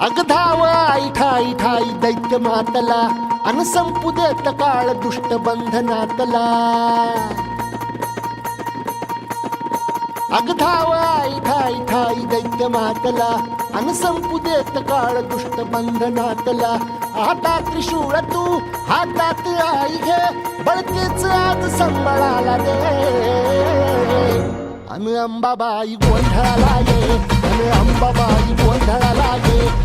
अग धाव आई ठाई ठाई दैत्य मातला अन संपू देत काळ दुष्ट बंधनातला. अग धाव आई ठाई ठाई दैत्य मातला अन संपू देत काळ दुष्ट बंधनातला. हातात त्रिशूळ तू हातात आई घे बळकेच आज संबळाला दे. अन अंबाबाई गोंधळाला ये, अन अंबाबाई गोंधळाला ये.